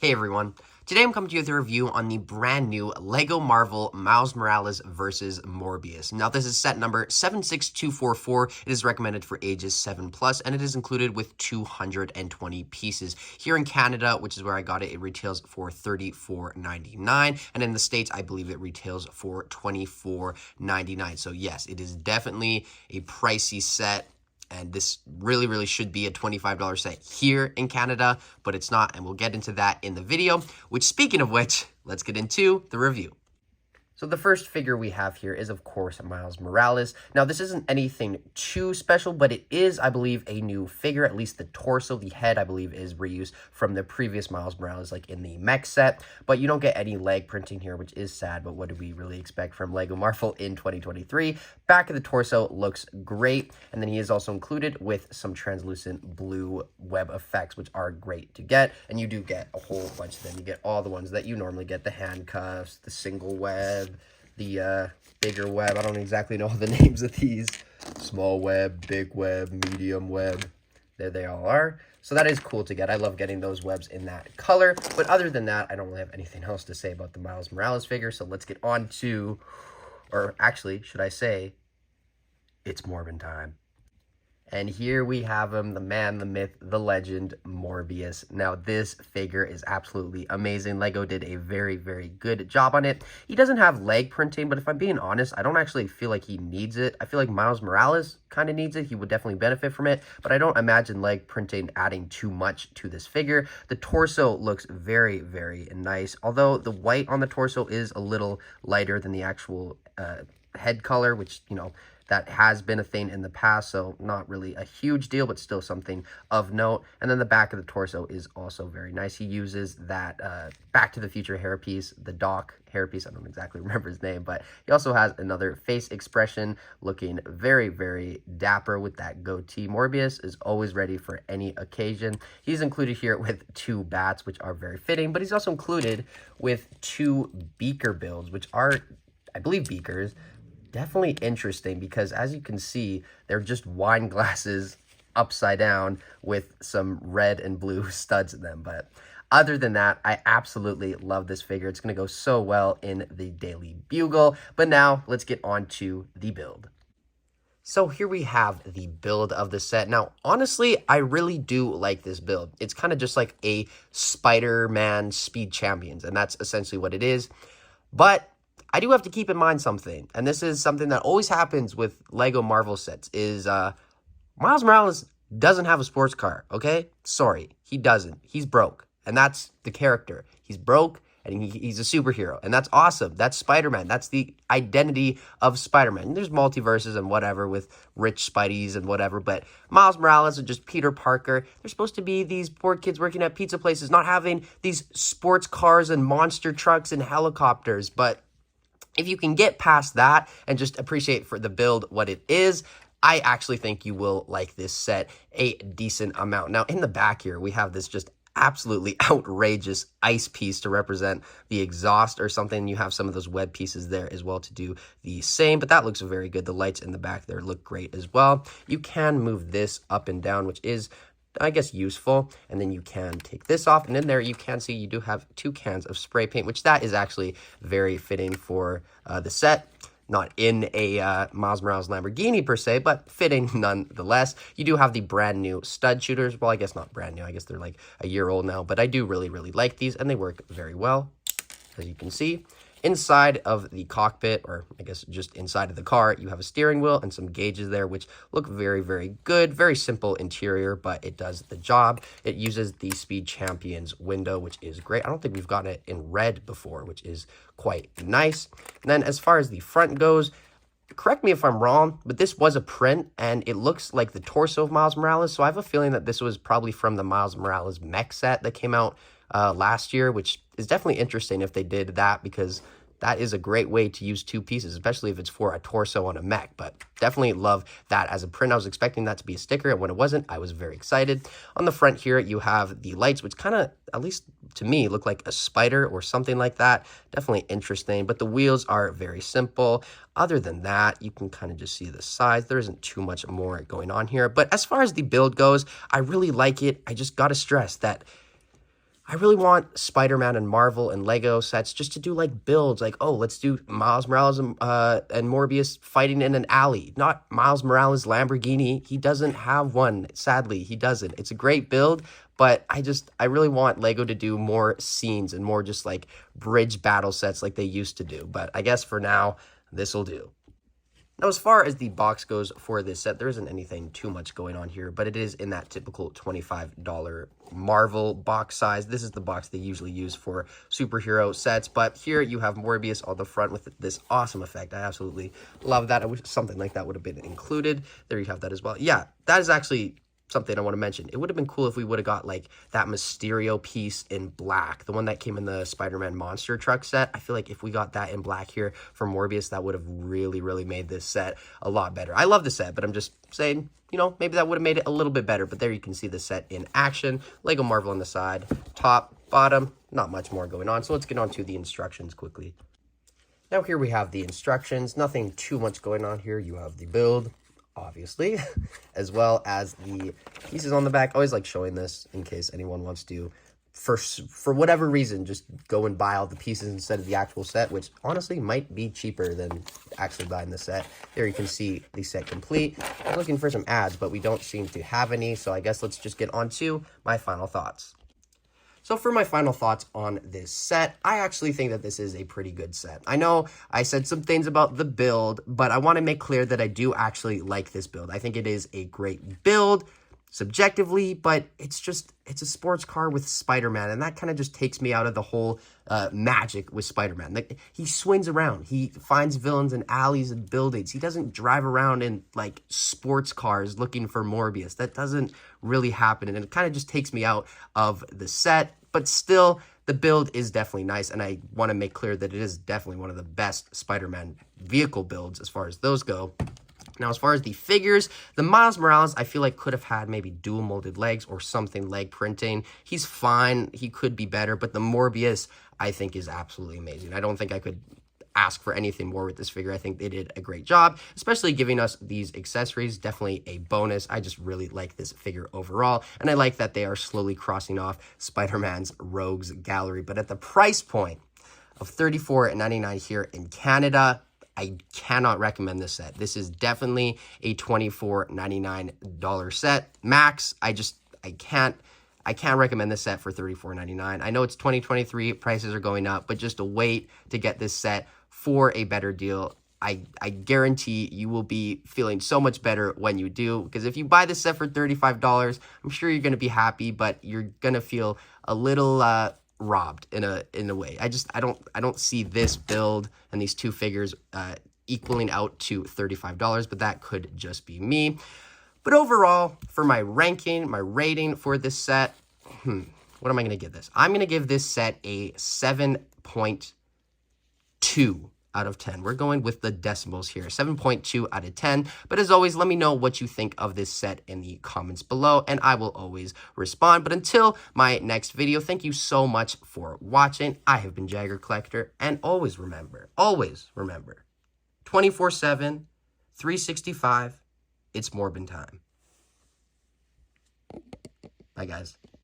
Hey everyone, today I'm coming to you with a review on the brand new LEGO Marvel Miles Morales vs. Morbius. Now this is set number 76244, it is recommended for ages 7+, and it is included with 220 pieces. Here in Canada, which is where I got it, it retails for $34.99, and in the States, I believe it retails for $24.99. So yes, it is definitely a pricey set. And this really should be a $25 set here in Canada, but it's not, and we'll get into that in the video, which, speaking of which, let's get into the review. So the first figure we have here is, of course, Miles Morales. Now, this isn't anything too special, but it is, I believe, a new figure. At least the torso, the head, I believe, is reused from the previous Miles Morales, like in the mech set. But you don't get any leg printing here, which is sad, but what do we really expect from LEGO Marvel in 2023? Back of the torso looks great, and then he is also included with some translucent blue web effects, which are great to get. And you do get a whole bunch of them. You get all the ones that you normally get, the handcuffs, the single web, the bigger web. I don't exactly know the names of these. Small web, big web, medium web. There they all are. So that is cool to get. I love getting those webs in that color. But other than that, I don't really have anything else to say about the Miles Morales figure. So let's get on to, or actually, should I say, it's Morbin time. And here we have him, the man, the myth, the legend, Morbius. Now, this figure is absolutely amazing. LEGO did a very good job on it. He doesn't have leg printing, but if I'm being honest, I don't actually feel like he needs it. I feel like Miles Morales kind of needs it. He would definitely benefit from it, but I don't imagine leg printing adding too much to this figure. The torso looks very nice, although the white on the torso is a little lighter than the actual head color, which, you know, that has been a thing in the past, so not really a huge deal, but still something of note. And then the back of the torso is also very nice. He uses that Back to the Future hairpiece, the Doc hairpiece. I don't exactly remember his name, but he also has another face expression looking very dapper with that goatee. Morbius is always ready for any occasion. He's included here with 2 bats, which are very fitting, but he's also included with 2 beaker builds, which are, I believe, beakers. Definitely interesting because, as you can see, they're just wine glasses upside down with some red and blue studs in them. But other than that, I absolutely love this figure. It's going to go so well in the Daily Bugle. But now let's get on to the build. So here we have the build of the set. Now, honestly, I really do like this build. It's kind of just like a Spider-Man Speed Champions, and that's essentially what it is. But I do have to keep in mind something, and this is something that always happens with LEGO Marvel sets, is Miles Morales doesn't have a sports car, okay? Sorry, he doesn't. He's broke, and that's the character. He's broke, and he's a superhero, and that's awesome. That's Spider-Man. That's the identity of Spider-Man. There's multiverses and whatever with rich Spideys and whatever, but Miles Morales is just Peter Parker. They're supposed to be these poor kids working at pizza places, not having these sports cars and monster trucks and helicopters, but if you can get past that and just appreciate for the build what it is, I actually think you will like this set a decent amount. Now, in the back here, we have this just absolutely outrageous ice piece to represent the exhaust or something. You have some of those web pieces there as well to do the same, but that looks very good. The lights in the back there look great as well. You can move this up and down, which is, I guess, useful, and then you can take this off, and in there you can see you do have 2 cans of spray paint, which that is actually very fitting for the set. Not in a Miles Morales Lamborghini per se, but fitting nonetheless. You do have the brand new stud shooters. Well, I guess not brand new. I guess they're like a year old now, but I do really like these, and they work very well, as you can see. Inside of the cockpit, or I guess just inside of the car, you have a steering wheel and some gauges there, which look very good. Very simple interior, but it does the job. It uses the Speed Champions window, which is great. I don't think we've gotten it in red before, which is quite nice. And then as far as the front goes, correct me if I'm wrong, but this was a print, and it looks like the torso of Miles Morales, so I have a feeling that this was probably from the Miles Morales mech set that came out last year, which is definitely interesting if they did that, because that is a great way to use 2 pieces, especially if it's for a torso on a mech. But definitely love that as a print. I was expecting that to be a sticker, and when it wasn't, I was very excited. On the front here, you have the lights, which kind of, at least to me, look like a spider or something like that. Definitely interesting, but the wheels are very simple. Other than that, you can kind of just see the size. There isn't too much more going on here. But as far as the build goes, I really like it. I just got to stress that I really want Spider-Man and Marvel and Lego sets just to do like builds, like, oh, let's do Miles Morales and Morbius fighting in an alley. Not Miles Morales Lamborghini. He doesn't have one. Sadly, he doesn't. It's a great build, but I really want Lego to do more scenes and more just like bridge battle sets like they used to do. But I guess for now, this will do. Now, as far as the box goes for this set, there isn't anything too much going on here, but it is in that typical $25 Marvel box size. This is the box they usually use for superhero sets, but here you have Morbius on the front with this awesome effect. I absolutely love that. I wish something like that would have been included. There you have that as well. Yeah, that is actually something I want to mention. It would have been cool if we would have got like that Mysterio piece in black, the one that came in the Spider-Man monster truck set. I feel like if we got that in black here for Morbius, that would have really, really made this set a lot better. I love the set, but I'm just saying, you know, maybe that would have made it a little bit better. But there you can see the set in action. Lego Marvel on the side, top, bottom, not much more going on. So let's get on to the instructions quickly. Now here we have the instructions. Nothing too much going on here. You have the build, obviously, as well as the pieces on the back. I always like showing this in case anyone wants to, for whatever reason, just go and buy all the pieces instead of the actual set, which honestly might be cheaper than actually buying the set. There you can see the set complete. I'm looking for some ads, but we don't seem to have any, so I guess let's just get on to my final thoughts. So for my final thoughts on this set, I actually think that this is a pretty good set. I know I said some things about the build, but I want to make clear that I do actually like this build. I think it is a great build subjectively, but it's a sports car with Spider-Man, and that kind of just takes me out of the whole magic with Spider-Man. Like, he swings around. He finds villains in alleys and buildings. He doesn't drive around in, like, sports cars looking for Morbius. That doesn't really happen, and it kind of just takes me out of the set. But still, the build is definitely nice, and I want to make clear that it is definitely one of the best Spider-Man vehicle builds as far as those go. Now, as far as the figures, the Miles Morales, I feel like could have had maybe dual molded legs or something leg printing. He's fine. He could be better, but the Morbius, I think, is absolutely amazing. I don't think I could ask for anything more with this figure. I think they did a great job, especially giving us these accessories. Definitely a bonus. I just really like this figure overall, and I like that they are slowly crossing off Spider-Man's Rogues Gallery. But at the price point of $34.99 here in Canada, I cannot recommend this set. This is definitely a $24.99 set max. I can't recommend this set for $34.99. I know it's 2023, prices are going up, but just a wait to get this set for a better deal. I guarantee you will be feeling so much better when you do, because if you buy this set for $35, I'm sure you're going to be happy, but you're going to feel a little robbed in a way. I don't see this build and these two figures equaling out to $35, but that could just be me. But overall, for my ranking, my rating for this set, what am I going to give this? I'm going to give this set a 7.2 out of 10. We're going with the decimals here, 7.2 out of 10. But as always, let me know what you think of this set in the comments below, and I will always respond. But until my next video, thank you so much for watching. I have been Jagger Collector, and always remember, 24/7, 365, it's Morbin time. Bye, guys.